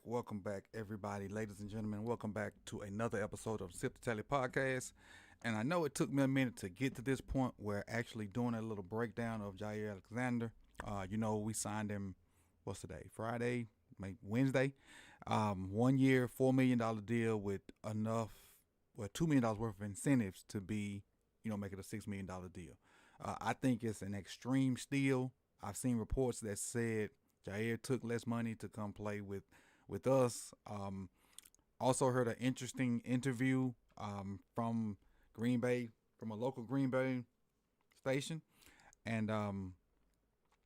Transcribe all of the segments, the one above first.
Welcome back, everybody, ladies and gentlemen. Welcome back to another episode of Sip to Tally Podcast. And I know it took me a minute to get to this point where actually doing a little breakdown of Jaire Alexander. We signed him, what's today? Friday, maybe Wednesday. 1 year, $4 million deal with $2 million worth of incentives to be, make it a $6 million deal. I think it's an extreme steal. I've seen reports that said Jaire took less money to come play with us. Also heard an interesting interview from Green Bay, from a local Green Bay station, and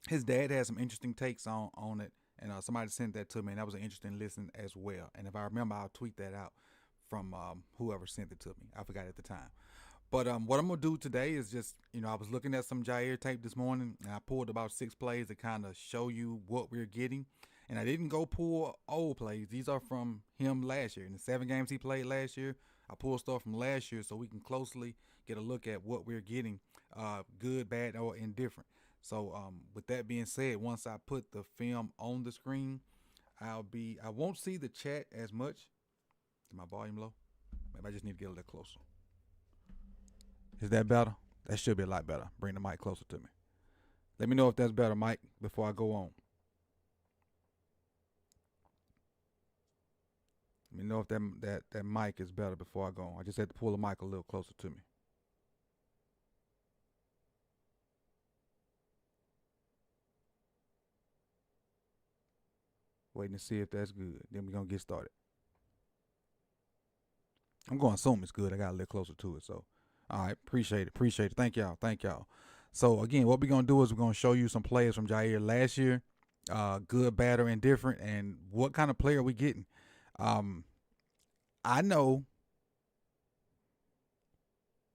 his dad had some interesting takes on it, and somebody sent that to me, and that was an interesting listen as well. And if I remember, I'll tweet that out from whoever sent it to me. I forgot at the time. But what I'm going to do today is just, I was looking at some Jaire tape this morning, and I pulled about 6 plays to kind of show you what we're getting. And I didn't go pull old plays. These are from him last year. In the 7 games he played last year, I pulled stuff from last year so we can closely get a look at what we're getting, good, bad, or indifferent. So with that being said, once I put the film on the screen, I won't see the chat as much. Is my volume low? Maybe I just need to get a little closer. Is that better? That should be a lot better. Bring the mic closer to me. Let me know if that's better, Mike, before I go on. Let me know if that mic is better before I go on. I just had to pull the mic a little closer to me. Waiting to see if that's good. Then we're going to get started. I'm going to assume it's good. I got a little closer to it, so. All right, appreciate it. Thank y'all. So, again, what we're going to do is we're going to show you some players from Jaire last year, good, bad, or indifferent, and what kind of player we getting. I know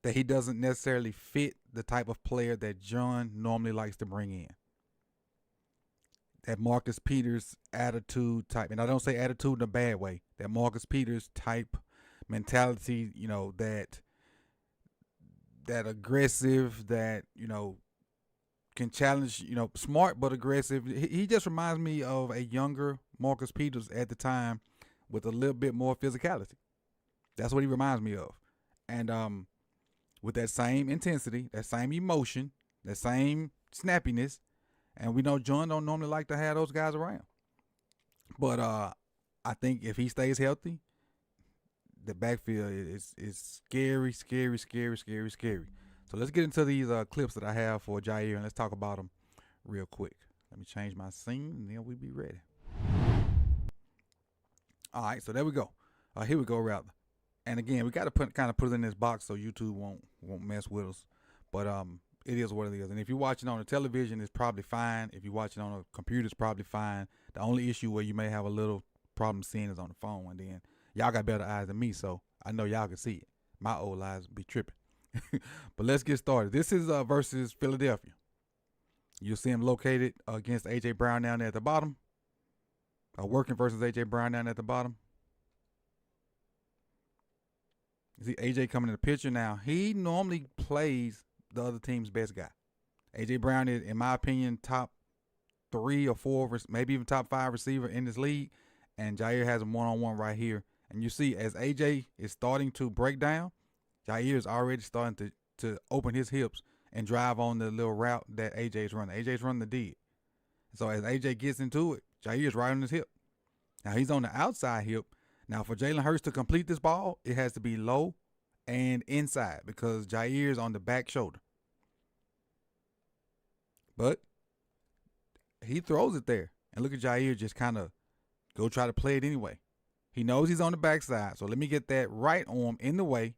that he doesn't necessarily fit the type of player that John normally likes to bring in. That Marcus Peters attitude type, and I don't say attitude in a bad way, that Marcus Peters type mentality, that aggressive, that, can challenge, smart but aggressive. He just reminds me of a younger Marcus Peters at the time with a little bit more physicality. That's what he reminds me of. And with that same intensity, that same emotion, that same snappiness, and we know John don't normally like to have those guys around. But I think if he stays healthy, the backfield is scary. So let's get into these clips that I have for Jaire, and let's talk about them real quick. Let me change my scene, and then we'll be ready. All right, so there we go. Here we go, rather. And again, we got to put it in this box so YouTube won't mess with us. But it is what it is. And if you're watching on a television, it's probably fine. If you're watching on a computer, it's probably fine. The only issue where you may have a little problem seeing is on the phone, and then y'all got better eyes than me, so I know y'all can see it. My old eyes be tripping. But let's get started. This is versus Philadelphia. You'll see him located against A.J. Brown down there at the bottom. Working versus A.J. Brown down at the bottom. You see A.J. coming in the picture now. He normally plays the other team's best guy. A.J. Brown is, in my opinion, top 3 or 4, maybe even top 5 receiver in this league. And Jaire has him one-on-one right here. And you see, as A.J. is starting to break down, Jaire is already starting to open his hips and drive on the little route that A.J. is running. A.J. is running the dead. So as A.J. gets into it, Jaire is right on his hip. Now he's on the outside hip. Now for Jalen Hurts to complete this ball, it has to be low and inside because Jaire is on the back shoulder. But he throws it there. And look at Jaire just kind of go try to play it anyway. He knows he's on the backside. So let me get that right arm in the way,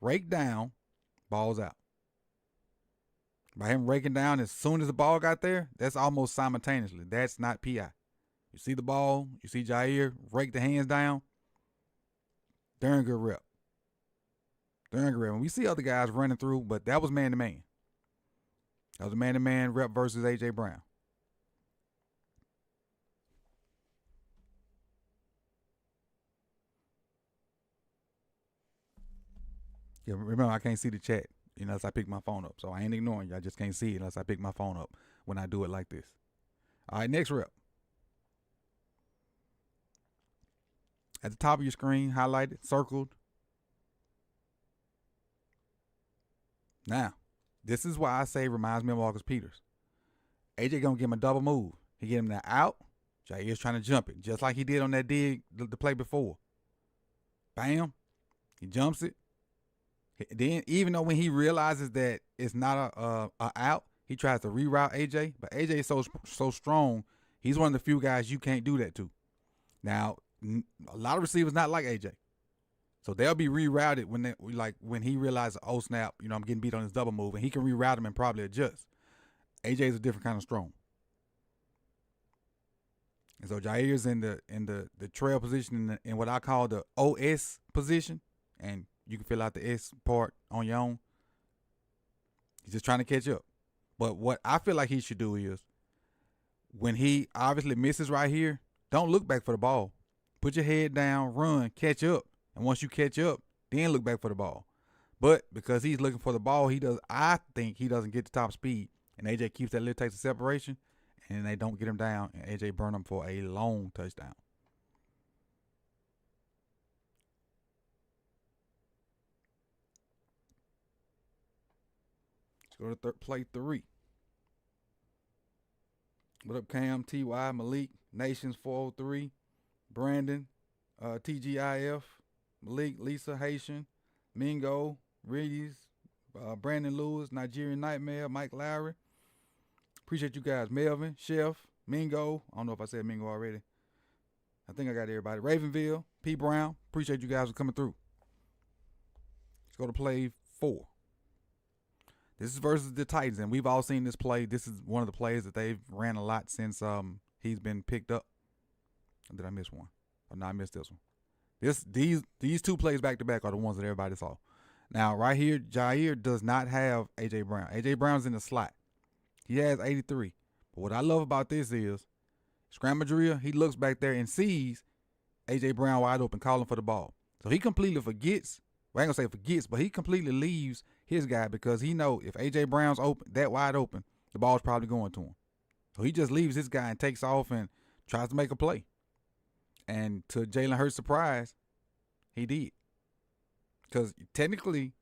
rake down, ball's out. By him raking down as soon as the ball got there, that's almost simultaneously. That's not PI. You see the ball, you see Jaire rake the hands down. Darn good rep. Darn good rep. And we see other guys running through, but that was man-to-man. That was a man-to-man rep versus A.J. Brown. Yeah, remember, I can't see the chat unless I pick my phone up. So I ain't ignoring you. I just can't see it unless I pick my phone up when I do it like this. All right, next rep. At the top of your screen, highlighted, circled. Now, this is why I say reminds me of Marcus Peters. AJ gonna give him a double move. He get him that out. Jaire's trying to jump it, just like he did on that dig the play before. Bam. He jumps it. Then, even though when he realizes that it's not a out, he tries to reroute AJ. But AJ is so strong, he's one of the few guys you can't do that to. Now, a lot of receivers not like AJ, so they'll be rerouted when he realizes, oh snap, I'm getting beat on this double move, and he can reroute him and probably adjust. AJ is a different kind of strong, and so Jaire's in the trail position in what I call the OS position, and you can fill out the S part on your own. He's just trying to catch up. But what I feel like he should do is, when he obviously misses right here, don't look back for the ball. Put your head down, run, catch up. And once you catch up, then look back for the ball. But because he's looking for the ball, I think he doesn't get the top speed. And AJ keeps that little taste of separation, and they don't get him down. And AJ burn him for a long touchdown. Let's go to play 3. What up, Cam, TY, Malik, Nations 403, Brandon, TGIF, Malik, Lisa, Haitian, Mingo, Reedy's, Brandon Lewis, Nigerian Nightmare, Mike Lowry. Appreciate you guys. Melvin, Chef, Mingo. I don't know if I said Mingo already. I think I got everybody. Ravenville, P. Brown. Appreciate you guys for coming through. Let's go to play 4. This is versus the Titans, and we've all seen this play. This is one of the plays that they've ran a lot since he's been picked up. Or did I miss one? Oh, no, I missed this one. These 2 plays back to back are the ones that everybody saw. Now, right here, Jaire does not have A.J. Brown. A.J. Brown's in the slot. He has 83. But what I love about this is, scramble drill, he looks back there and sees A.J. Brown wide open, calling for the ball. So he completely forgets. Well, I ain't going to say forgets, but he completely leaves his guy because he know if A.J. Brown's open, that wide open, the ball's probably going to him. So he just leaves his guy and takes off and tries to make a play. And to Jalen Hurts' surprise, he did. Because technically,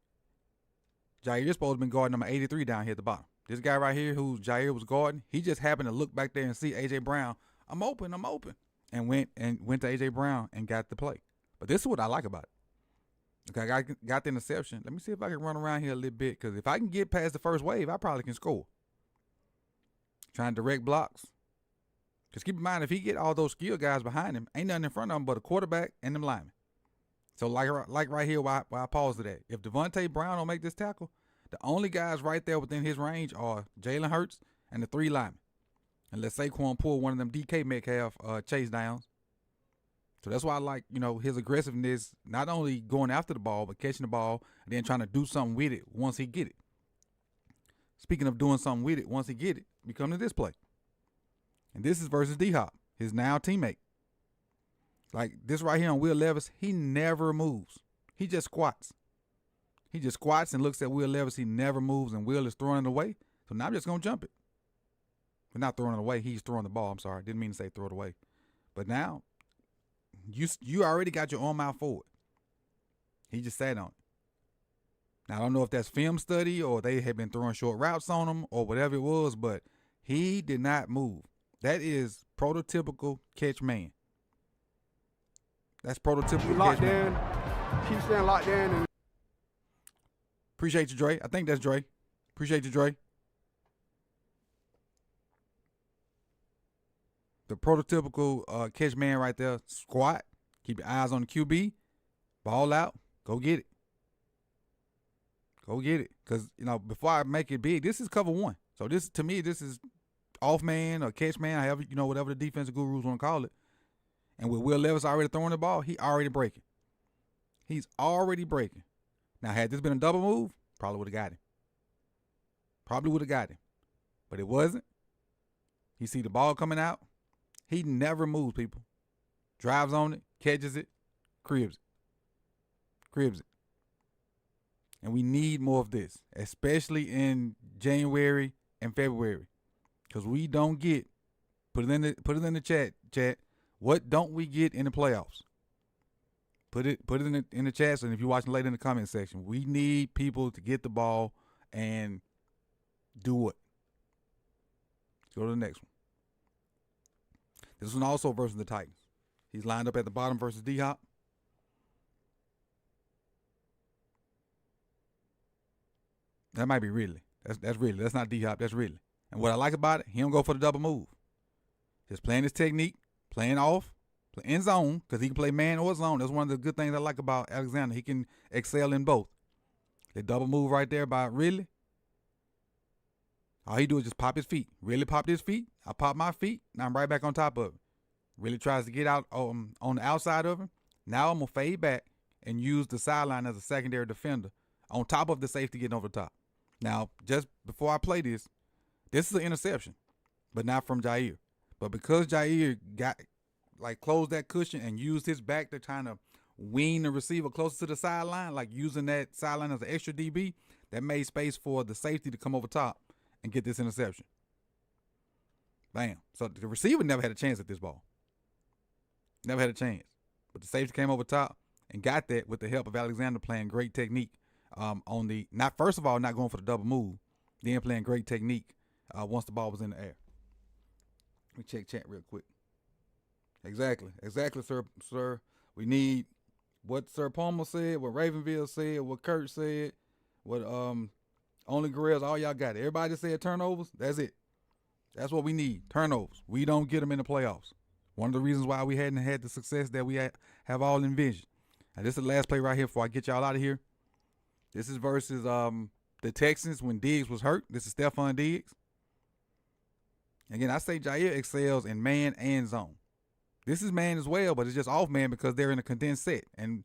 Jaire's supposed to have been guarding number 83 down here at the bottom. This guy right here who Jaire was guarding, he just happened to look back there and see A.J. Brown. I'm open. And went to A.J. Brown and got the play. But this is what I like about it. Okay, I got the interception. Let me see if I can run around here a little bit, because if I can get past the first wave, I probably can score. Trying to direct blocks. Because keep in mind, if he get all those skill guys behind him, ain't nothing in front of him but a quarterback and them linemen. So like right here where I paused it at. If Devontae Brown don't make this tackle, the only guys right there within his range are Jalen Hurts and the 3 linemen. And let Saquon pull one of them DK Metcalf chase downs. So that's why I like, his aggressiveness, not only going after the ball, but catching the ball and then trying to do something with it once he get it. Speaking of doing something with it, once he get it, we come to this play. And this is versus D-Hop, his now teammate. Like this right here on Will Levis, he never moves. He just squats. He just squats and looks at Will Levis. He never moves, and Will is throwing it away. So now I'm just going to jump it. But not throwing it away. He's throwing the ball. I'm sorry. Didn't mean to say throw it away. But now, you already got your arm out forward. He just sat on it. Now, I don't know if that's film study or they had been throwing short routes on him or whatever it was, but he did not move. That is prototypical catch man. That's prototypical catch man. Keep staying locked in. And appreciate you, Dre. I think that's Dre. Appreciate you, Dre. The prototypical catch man right there. Squat. Keep your eyes on the QB. Ball out. Go get it. Go get it. Because, before I make it big, this is cover one. So this, to me, this is off man or catch man, however, whatever the defensive gurus want to call it. And with Will Levis already throwing the ball, he already breaking. He's already breaking. Now, had this been a double move, probably would have got him. Probably would have got him. But it wasn't. He see the ball coming out. He never moves, people. Drives on it, catches it, cribs it. Cribs it. And we need more of this, especially in January and February. Because we don't get, put it in the chat. What don't we get in the playoffs? Put it in the chat. And if you're watching later in the comment section, we need people to get the ball and do what? Let's go to the next one. This one also versus the Titans. He's lined up at the bottom versus D-Hop. That might be Ridley. That's Ridley. That's not D-Hop. That's Ridley. And what I like about it, he don't go for the double move. Just playing his technique, playing off, in zone, because he can play man or zone. That's one of the good things I like about Alexander. He can excel in both. The double move right there by Ridley. All he do is just pop his feet. Ridley popped his feet. I pop my feet. Now I'm right back on top of it. Really tries to get out on the outside of him. Now I'm going to fade back and use the sideline as a secondary defender on top of the safety getting over the top. Now, just before I play this is an interception, but not from Jaire. But because Jaire closed that cushion and used his back to kind of wean the receiver closer to the sideline, like using that sideline as an extra DB, that made space for the safety to come over top and get this interception. Bam. So the receiver never had a chance at this ball. Never had a chance. But the safety came over top and got that with the help of Alexander playing great technique on the, not first of all, not going for the double move, then playing great technique once the ball was in the air. Let me check chat real quick. Exactly, sir. We need what Sir Palmer said, what Ravenville said, what Kurt said, what Only Grills, all y'all got it. Everybody said turnovers. That's it. That's what we need, turnovers. We don't get them in the playoffs. One of the reasons why we hadn't had the success that we have all envisioned. And this is the last play right here before I get y'all out of here. This is versus the Texans when Diggs was hurt. This is Stephon Diggs. Again, I say Jaire excels in man and zone. This is man as well, but it's just off man because they're in a condensed set. And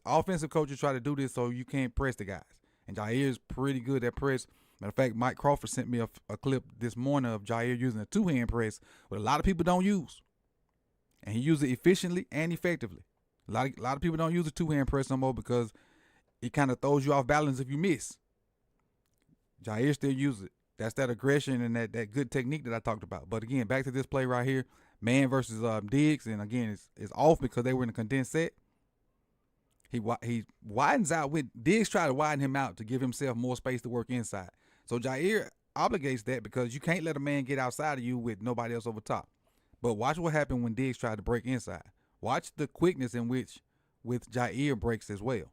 offensive coaches try to do this so you can't press the guys. And Jaire is pretty good at press. Matter of fact, Mike Crawford sent me a clip this morning of Jaire using a two-hand press, but a lot of people don't use. And he uses it efficiently and effectively. A lot of people don't use a two-hand press no more because it kind of throws you off balance if you miss. Jaire still uses it. That's that aggression and that good technique that I talked about. But again, back to this play right here, man versus Diggs, and again, it's off because they were in a condensed set. He widens out with Diggs, try to widen him out to give himself more space to work inside. So Jaire obligates that because you can't let a man get outside of you with nobody else over top. But watch what happened when Diggs tried to break inside. Watch the quickness in which with Jaire breaks as well.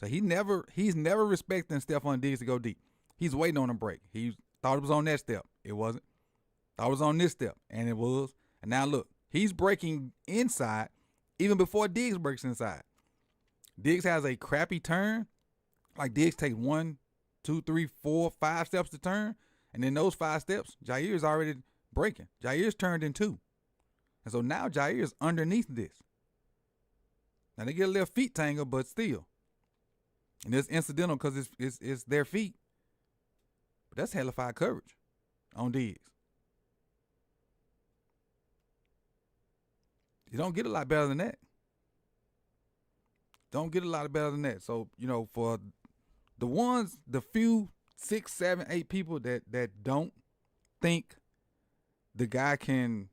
So he's never respecting Stephon Diggs to go deep. He's waiting on him break. He thought it was on that step. It wasn't. Thought it was on this step, and it was. And now look, he's breaking inside even before Diggs breaks inside. Diggs has a crappy turn. Like Diggs takes 1, 2, 3, 4, 5 steps to turn, and then those 5 steps, Jaire is already breaking. Jaire's turned in 2. And so now Jaire is underneath this. Now they get a little feet tangle, but still. And it's incidental because it's their feet. But that's hellified coverage. on Diggs. You don't get a lot better than that. Don't get a lot better than that. So, for the few 6, 7, 8 people that don't think the guy can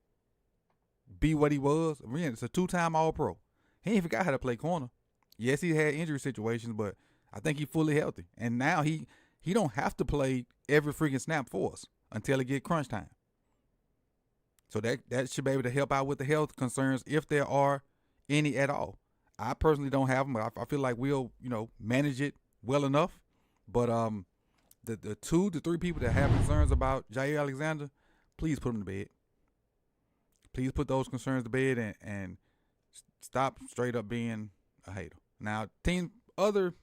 be what he was, again, it's a 2-time All-Pro. He ain't forgot how to play corner. Yes, he had injury situations, but I think he's fully healthy. And now he don't have to play every freaking snap for us until it get crunch time. So that should be able to help out with the health concerns if there are any at all. I personally don't have them, but I feel like we'll, manage it well enough. But the 2 to 3 people that have concerns about Jaire Alexander, please put them to bed. Please put those concerns to bed and stop straight up being a hater. Now, other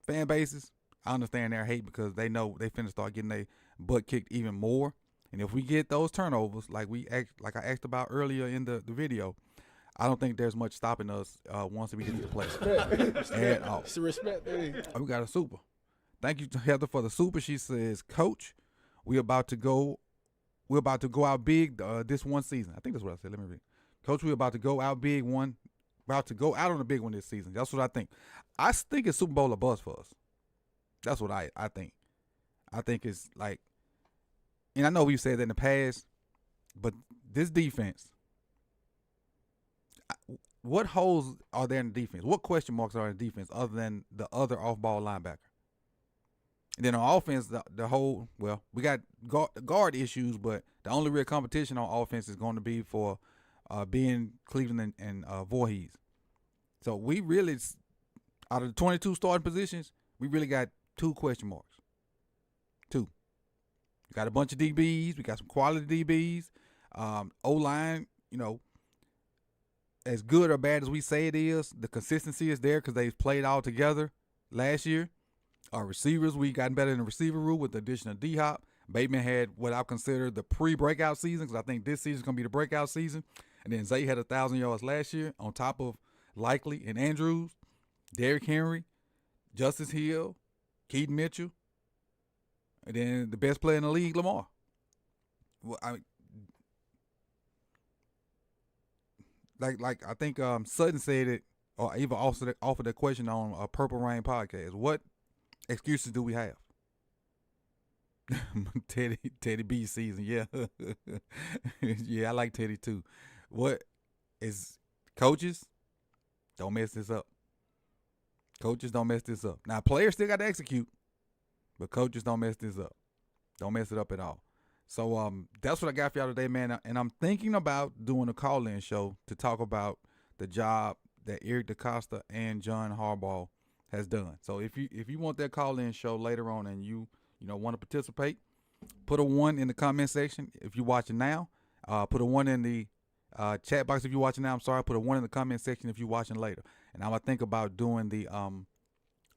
fan bases, I understand their hate because they know they finna start getting their butt kicked even more. And if we get those turnovers, like I asked about earlier in the video, I don't think there's much stopping us once we get to the play. At all. It's a respect thing. We got a super. Thank you to Heather for the super. She says, Coach, we're about to go out big this one season. I think that's what I said. Let me read. Coach, we're about to go out on a big one this season. That's what I think. I think it's Super Bowl or bust for us. That's what I think. I think it's like, and I know we've said that in the past, but this defense, what holes are there in the defense? What question marks are in the defense other than the other off-ball linebacker? And then on offense, we got guard issues, but the only real competition on offense is going to be for being Cleveland and Voorhees. So we really, out of the 22 starting positions, we really got 2 question marks. 2. We got a bunch of DBs. We got some quality DBs. O-line, as good or bad as we say it is, the consistency is there because they've played all together last year. Our receivers, we gotten better in the receiver room with the addition of D-Hop. Bateman had what I consider the pre-breakout season because I think this season is going to be the breakout season. And then Zay had 1,000 yards last year on top of Likely and Andrews, Derrick Henry, Justice Hill, Keaton Mitchell, and then the best player in the league, Lamar. Well, like I think Sutton said it, or even offered a question on a Purple Rain podcast. What excuses do we have? Teddy B season, yeah. Yeah, I like Teddy too. What is coaches? Don't mess this up. Coaches don't mess this up. Now players still got to execute, but coaches don't mess this up. Don't mess it up at all. So that's what I got for y'all today, man. And I'm thinking about doing a call-in show to talk about the job that Eric DeCosta and John Harbaugh has done. So if you want that call-in show later on and you want to participate, put a 1 in the comment section if you're watching now. Put a 1 in the chat box if you're watching now. I'm sorry. Put a 1 in the comment section if you're watching later. And I'm going to think about doing the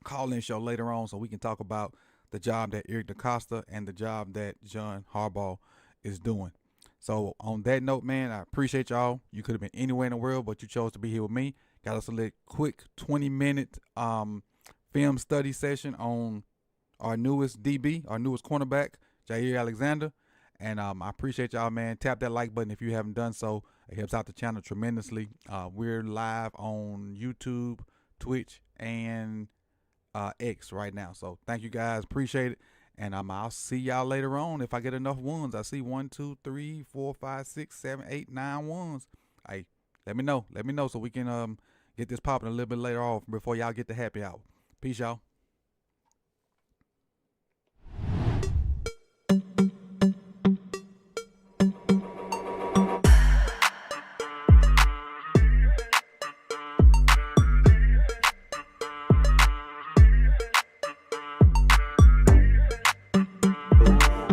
call-in show later on so we can talk about the job that Eric DeCosta and the job that John Harbaugh is doing. So on that note, man, I appreciate y'all. You could have been anywhere in the world, but you chose to be here with me. Got us a quick 20-minute film study session on our newest DB, our newest cornerback, Jaire Alexander. And I appreciate y'all, man. Tap that like button if you haven't done so. It helps out the channel tremendously. We're live on YouTube, Twitch, and X right now. So thank you guys. Appreciate it. And I'll see y'all later on if I get enough ones. I see 1, 2, 3, 4, 5, 6, 7, 8, 9 ones. Hey, let me know. Let me know so we can get this popping a little bit later on before y'all get the happy hour. Peace, y'all.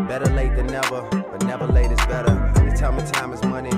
Better late than never, but never late is better. They tell me time is money,